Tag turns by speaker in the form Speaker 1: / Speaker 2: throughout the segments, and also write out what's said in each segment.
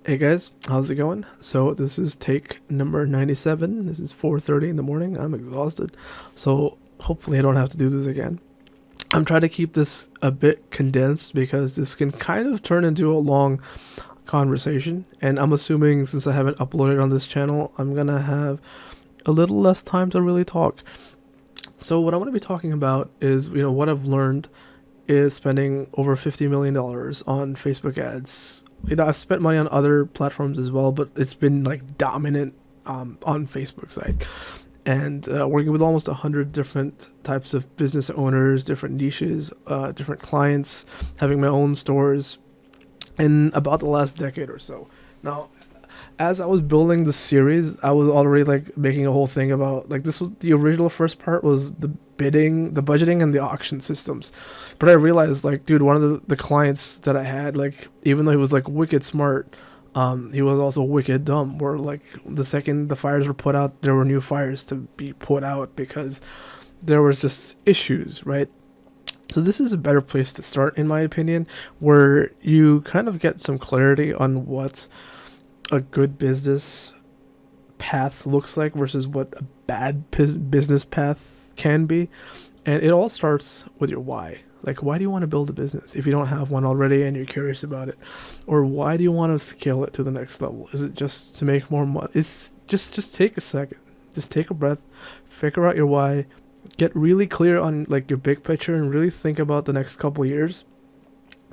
Speaker 1: Hey guys, how's it going? So this is take number 97. This is 4:30 in the morning. I'm exhausted. So hopefully I don't have to do this again. I'm trying to keep this a bit condensed because this can kind of turn into a long conversation, and I'm assuming since I haven't uploaded on this channel, I'm going to have a little less time to really talk. So what I want to be talking about is, what I've learned is spending over $50 million on Facebook ads. I've spent money on other platforms as well, but it's been like dominant on Facebook side. And working with almost 100 different types of business owners, different niches, different clients, having my own stores in about the last decade or so. Now, as I was building the series, I was already like making a whole thing about like this was the original first part was the bidding, the budgeting, and the auction systems. But I realized like, dude, one of the clients that I had, like, even though he was like wicked smart, he was also wicked dumb. Where like the second the fires were put out, there were new fires to be put out because there was just issues, right? So this is a better place to start, in my opinion, where you kind of get some clarity on what a good business path looks like versus what a bad business path can be. And it all starts with your why. Like, why do you want to build a business if you don't have one already and you're curious about it? Or why do you want to scale it to the next level? Is it just to make more money? It's just take a second. Just take a breath, figure out your why, get really clear on like your big picture, and really think about the next couple years,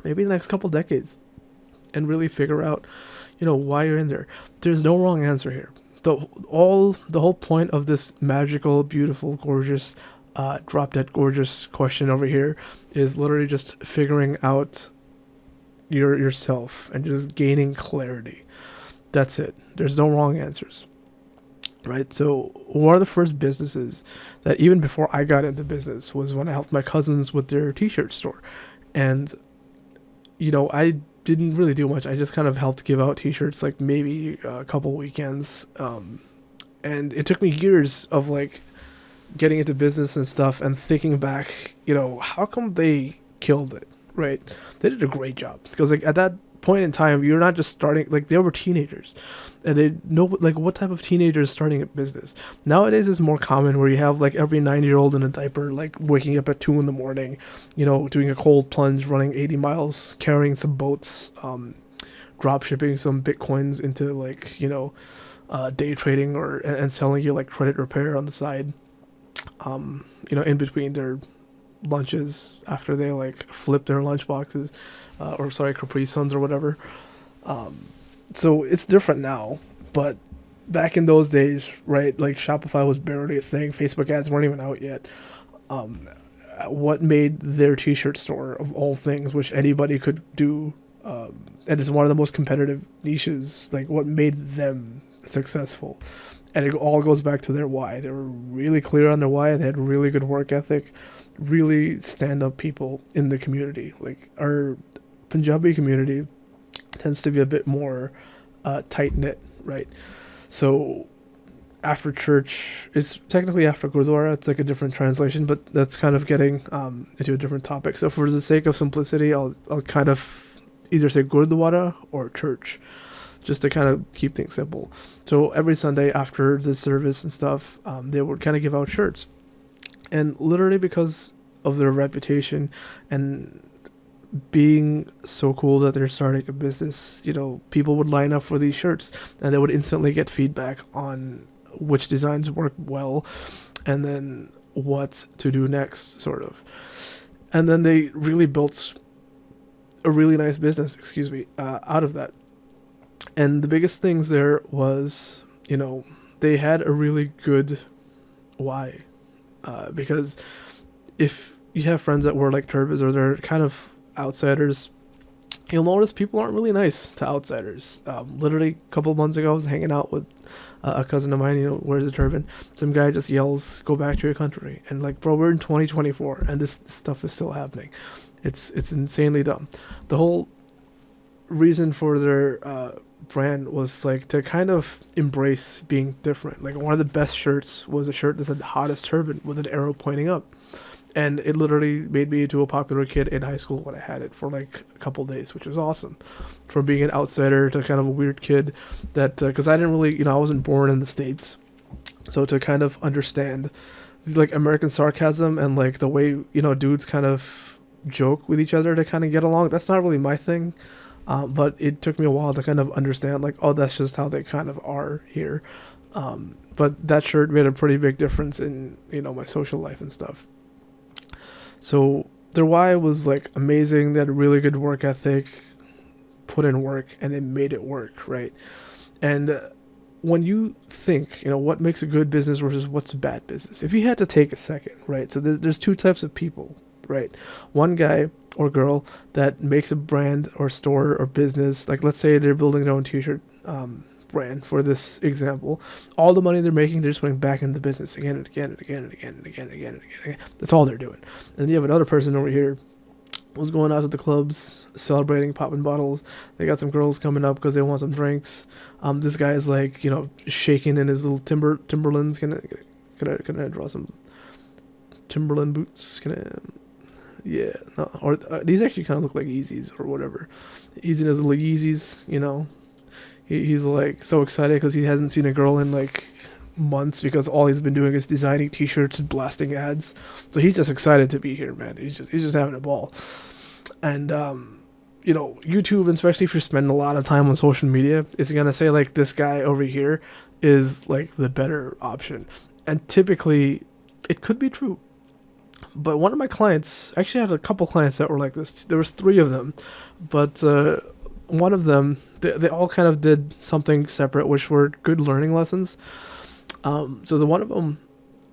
Speaker 1: maybe the next couple decades, and really figure out, why you're in there. There's no wrong answer here. The whole point of this magical, beautiful, gorgeous, drop dead gorgeous question over here is literally just figuring out yourself and just gaining clarity. That's it. There's no wrong answers. Right? So one of the first businesses that even before I got into business was when I helped my cousins with their t-shirt store. And I didn't really do much. I just kind of helped give out t-shirts like maybe a couple weekends. And it took me years of like getting into business and stuff and thinking back, how come they killed it, right? They did a great job because like at that point in time, you're not just starting, like they were teenagers and they know like what type of teenager is starting a business. Nowadays it's more common where you have like every 9-year-old in a diaper, like waking up at 2 in the morning, doing a cold plunge, running 80 miles, carrying some boats, drop shipping some bitcoins into like, day trading or and selling you like credit repair on the side, in between their lunches after they like flip their lunch boxes, or sorry, Capri Suns or whatever. So it's different now, but back in those days, right, like Shopify was barely a thing. Facebook ads weren't even out yet. What made their t-shirt store of all things, which anybody could do, and is one of the most competitive niches, like what made them successful? And it all goes back to their why. They were really clear on their why. They had really good work ethic, really stand-up people in the community. Like our Punjabi community tends to be a bit more tight-knit, right? So after church, it's technically after Gurdwara. It's like a different translation, but that's kind of getting into a different topic. So for the sake of simplicity, I'll kind of either say Gurdwara or church, just to kind of keep things simple. So every Sunday after the service and stuff, they would kind of give out shirts. And literally because of their reputation and being so cool that they're starting a business, people would line up for these shirts and they would instantly get feedback on which designs work well and then what to do next, sort of. And then they really built a really nice business, out of that. And the biggest things there was, they had a really good why. Because if you have friends that wear like turbans or they're kind of outsiders, you'll notice people aren't really nice to outsiders. Literally a couple of months ago, I was hanging out with a cousin of mine, wears a turban. Some guy just yells, "Go back to your country." And like, bro, we're in 2024 and this stuff is still happening. It's insanely dumb. The whole reason for their brand was like to kind of embrace being different. Like one of the best shirts was a shirt that said "hottest turban" with an arrow pointing up. And it literally made me into a popular kid in high school when I had it for like a couple days, which was awesome. From being an outsider to kind of a weird kid that, because I didn't really, I wasn't born in the States. So to kind of understand like American sarcasm and like the way, dudes kind of joke with each other to kind of get along, that's not really my thing. But it took me a while to kind of understand like, oh, that's just how they kind of are here. But that shirt made a pretty big difference in, my social life and stuff. So their why was like amazing. They had a really good work ethic, put in work, and it made it work, right? And when you think, what makes a good business versus what's a bad business, if you had to take a second, right? So there's two types of people, right? One guy or girl that makes a brand or store or business, like let's say they're building their own t-shirt brand for this example. All the money they're making, they're just putting back into the business again and again and again and again and again and again and again. That's all they're doing. And then you have another person over here who's going out to the clubs, celebrating, popping bottles. They got some girls coming up because they want some drinks. This guy is like, shaking in his little Timberlands. Can I draw some Timberland boots? Yeah, no, or these actually kind of look like Yeezys or whatever. He's in his little Yeezys, He's like so excited because he hasn't seen a girl in like months because all he's been doing is designing t-shirts and blasting ads. So he's just excited to be here, man. He's just having a ball. And YouTube, and especially if you're spending a lot of time on social media, is gonna say like this guy over here is like the better option. And typically it could be true. But one of my clients, actually I had a couple clients that were like this. There was 3 of them, but one of them, they all kind of did something separate, which were good learning lessons. So the one of them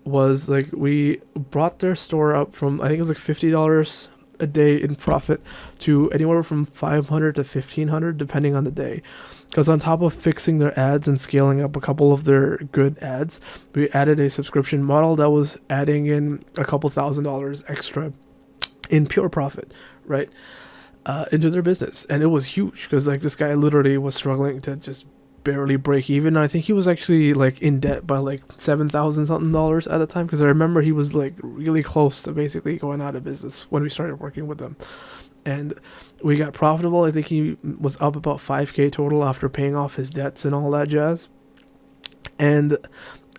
Speaker 1: was like, we brought their store up from, I think it was like $50 a day in profit to anywhere from $500 to $1,500 depending on the day. Because on top of fixing their ads and scaling up a couple of their good ads, we added a subscription model that was adding in a couple $1,000s extra in pure profit, right? Into their business. And it was huge because like this guy literally was struggling to just barely break even. I think he was actually like in debt by like $7,000 something at the time, because I remember he was like really close to basically going out of business when we started working with them. And we got profitable. I think he was up about $5,000 total after paying off his debts and all that jazz. And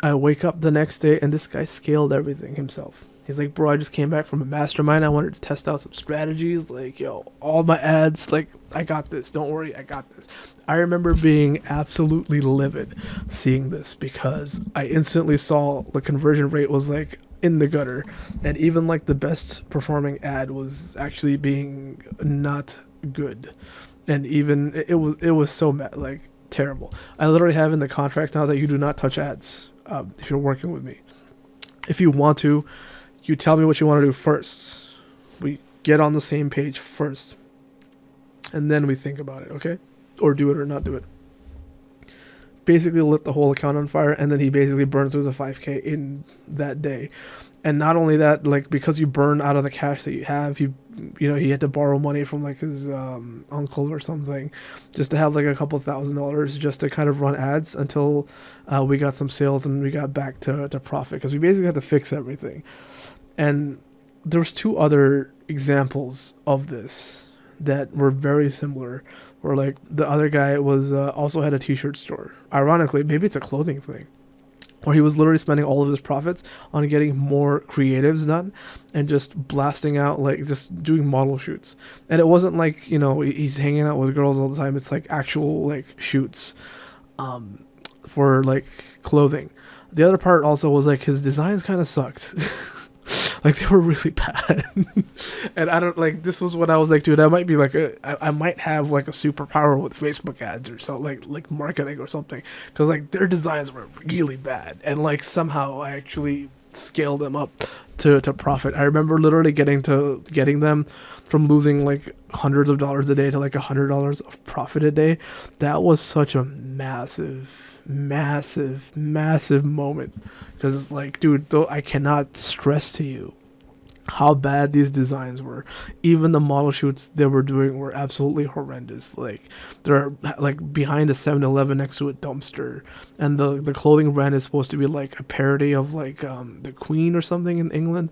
Speaker 1: I wake up the next day and this guy scaled everything himself. He's like, bro, I just came back from a mastermind. I wanted to test out some strategies. Like, yo, all my ads, like, I got this. Don't worry, I got this. I remember being absolutely livid seeing this because I instantly saw the conversion rate was like in the gutter. And even like the best performing ad was actually being not good. And even it was so like terrible. I literally have in the contract now that you do not touch ads if you're working with me. If you want to, you tell me what you want to do first. We get on the same page first. And then we think about it, okay? Or do it or not do it. Basically lit the whole account on fire, and then he basically burned through the $5,000 in that day. And not only that, like, because you burn out of the cash that you have, he had to borrow money from like his uncle or something just to have like a couple $1,000s just to kind of run ads until we got some sales and we got back to profit, because we basically had to fix everything. And there was 2 other examples of this that were very similar, where like the other guy was also had a t-shirt store. Ironically, maybe it's a clothing thing, where he was literally spending all of his profits on getting more creatives done and just blasting out, like just doing model shoots. And it wasn't like, he's hanging out with girls all the time. It's like actual like shoots for like clothing. The other part also was like his designs kind of sucked. Like they were really bad. And I don't like, this was what I was like, dude, I might be like I might have like a superpower with Facebook ads or something, like marketing or something, because like their designs were really bad, and like somehow I actually scaled them up to profit. I remember literally getting them from losing like hundreds of dollars a day to like $100 of profit a day. That was such a massive moment, because like, dude, though, I cannot stress to you how bad these designs were. Even the model shoots they were doing were absolutely horrendous. Like they're like behind a 7-Eleven next to a dumpster, and the clothing brand is supposed to be like a parody of like the Queen or something in England.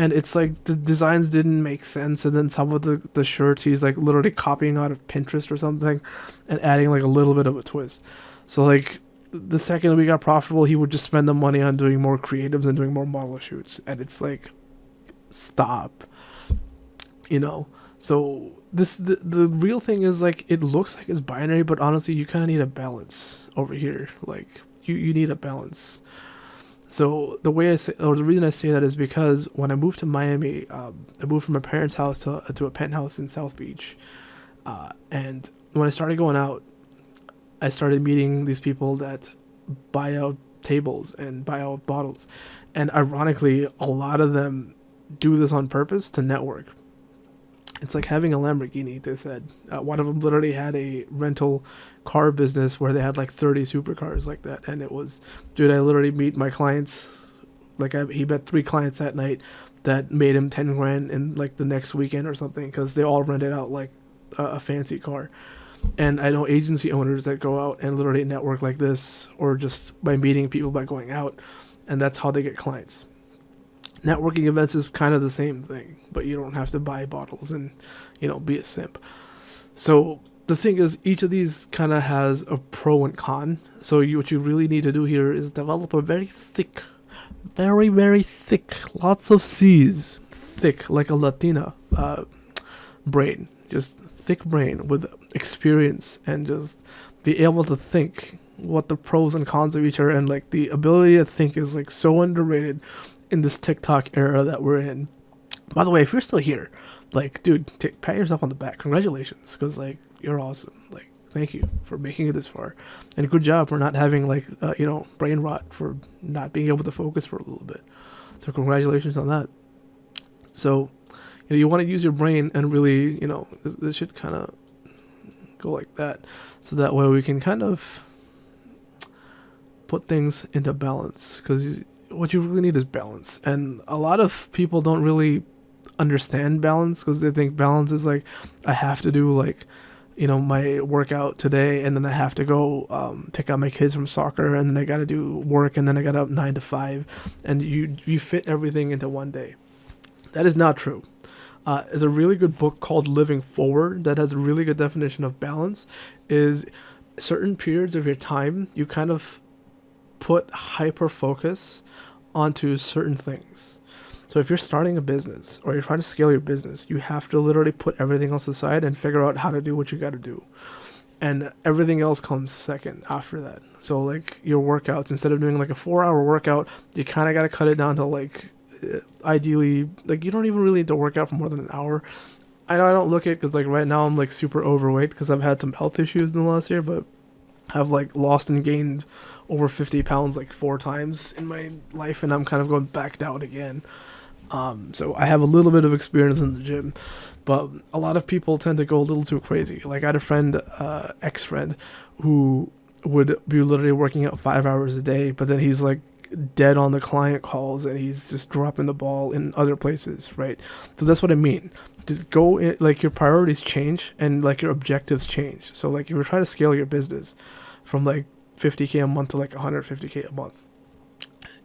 Speaker 1: and it's like the designs didn't make sense, and then some of the shirts he's like literally copying out of Pinterest or something and adding like a little bit of a twist. So like the second we got profitable, he would just spend the money on doing more creatives and doing more model shoots, and it's like, stop, so the real thing is, like, it looks like it's binary, but honestly you kind of need a balance over here. Like you need a balance. So the reason I say that is because when I moved to Miami, I moved from my parents' house to a penthouse in South Beach, and when I started going out, I started meeting these people that buy out tables and buy out bottles, and ironically, a lot of them do this on purpose to network. It's like having a Lamborghini, they said. One of them literally had a rental car business where they had like 30 supercars like that. And it was, dude, I literally meet my clients. Like he met 3 clients that night that made him 10 grand in like the next weekend or something, because they all rented out like a fancy car. And I know agency owners that go out and literally network like this, or just by meeting people by going out. And that's how they get clients. Networking events is kind of the same thing, but you don't have to buy bottles and, be a simp. So the thing is, each of these kind of has a pro and con. So what you really need to do here is develop a very thick, very, very thick, lots of C's, thick, like a Latina brain, just thick brain with experience, and just be able to think what the pros and cons of each are. And like the ability to think is like so underrated in this TikTok era that we're in. By the way, if you're still here, like, dude, pat yourself on the back. Congratulations, because like you're awesome. Like, thank you for making it this far, and good job for not having like brain rot, for not being able to focus for a little bit. So congratulations on that. So you want to use your brain, and really, this should kind of go like that, so that way we can kind of put things into balance, because what you really need is balance. And a lot of people don't really understand balance, because they think balance is like, I have to do like, my workout today, and then I have to go pick up my kids from soccer, and then I got to do work, and then I got up 9 to 5, and you fit everything into one day. That is not true. There's a really good book called Living Forward that has a really good definition of balance. Is certain periods of your time, you kind of put hyper focus onto certain things. So if you're starting a business, or you're trying to scale your business, you have to literally put everything else aside and figure out how to do what you got to do. And everything else comes second after that. So like your workouts, instead of doing like a 4-hour workout, you kind of got to cut it down to like, ideally, like you don't even really need to work out for more than an hour. I know I don't look it, because like right now I'm like super overweight because I've had some health issues in the last year, but I've like lost and gained over 50 pounds like 4 times in my life, and I'm kind of going back down again. So I have a little bit of experience in the gym, but a lot of people tend to go a little too crazy. Like I had a friend, ex-friend, who would be literally working out 5 hours a day, but then he's like dead on the client calls, and he's just dropping the ball in other places, right? So that's what I mean. Just go in, like your priorities change, and like your objectives change. So like if you're trying to scale your business from like 50K a month to like 150K a month,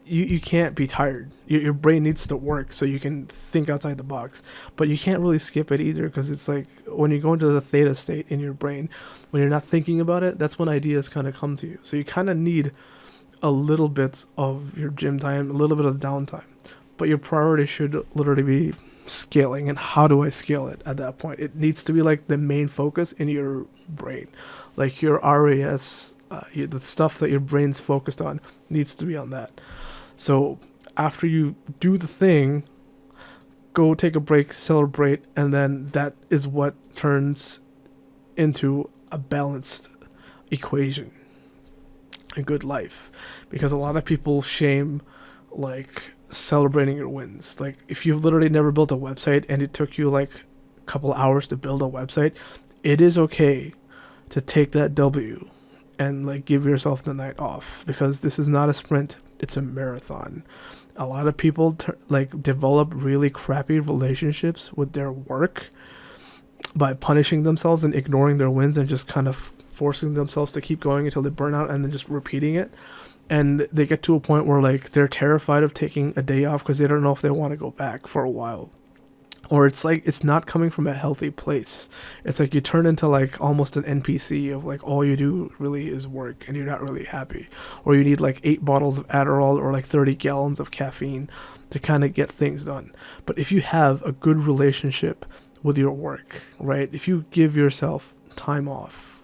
Speaker 1: you can't be tired. Your brain needs to work so you can think outside the box, but you can't really skip it either, because it's like when you go into the theta state in your brain, when you're not thinking about it, that's when ideas kind of come to you. So you kind of need a little bit of your gym time, a little bit of downtime, but your priority should literally be scaling. And how do I scale it at that point? It needs to be like the main focus in your brain, like your RAS, the stuff that your brain's focused on needs to be on that. So after you do the thing, go take a break, celebrate, and then that is what turns into a balanced equation, a good life. Because a lot of people shame like celebrating your wins. Like if you've literally never built a website and it took you like a couple hours to build a website, it is okay to take that W and like give yourself the night off, because this is not a sprint, it's a marathon. A lot of people like develop really crappy relationships with their work by punishing themselves and ignoring their wins, and just kind of forcing themselves to keep going until they burn out, and then just repeating it. and they get to a point where like they're terrified of taking a day off because they don't know if they want to go back for a while. Or it's like it's not coming from a healthy place. It's like you turn into like almost an NPC of like all you do really is work and you're not really happy. Or you need like 8 bottles of Adderall or like 30 gallons of caffeine to kind of get things done. But if you have a good relationship with your work, right? If you give yourself time off,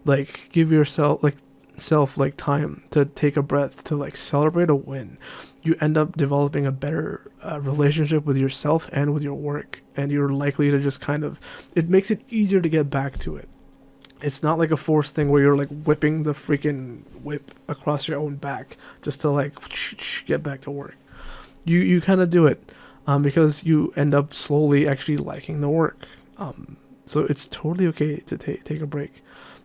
Speaker 1: like give yourself like time to take a breath, to like celebrate a win, you end up developing a better relationship with yourself and with your work, and you're likely to just kind of, it makes it easier to get back to it. It's not like a forced thing where you're like whipping the freaking whip across your own back just to like get back to work. You kind of do it because you end up slowly actually liking the work. So it's totally okay to take a break.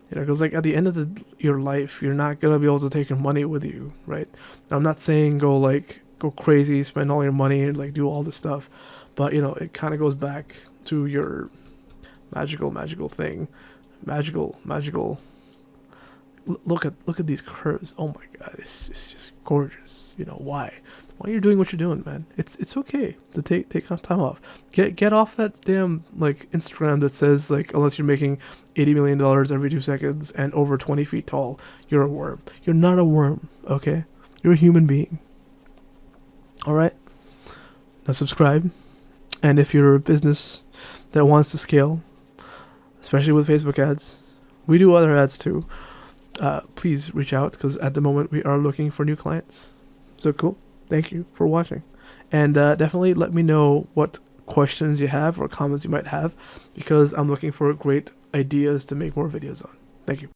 Speaker 1: You know, because like at the end of your life, you're not gonna be able to take your money with you, right? I'm not saying go crazy, spend all your money and like do all this stuff, but you know, it kind of goes back to your magical thing, magical. Look at these curves. Oh my God, it's just gorgeous. You know why? Why you're doing what you're doing, man? It's okay to take time off. Get off that damn like Instagram that says like unless you're making $80 million every 2 seconds and over 20 feet tall, you're a worm. You're not a worm, okay? You're a human being. All right. Now subscribe, and if you're a business that wants to scale, especially with Facebook ads, we do other ads too. Please reach out because at the moment we are looking for new clients. So cool. Thank you for watching. And definitely let me know what questions you have or comments you might have, because I'm looking for great ideas to make more videos on. Thank you.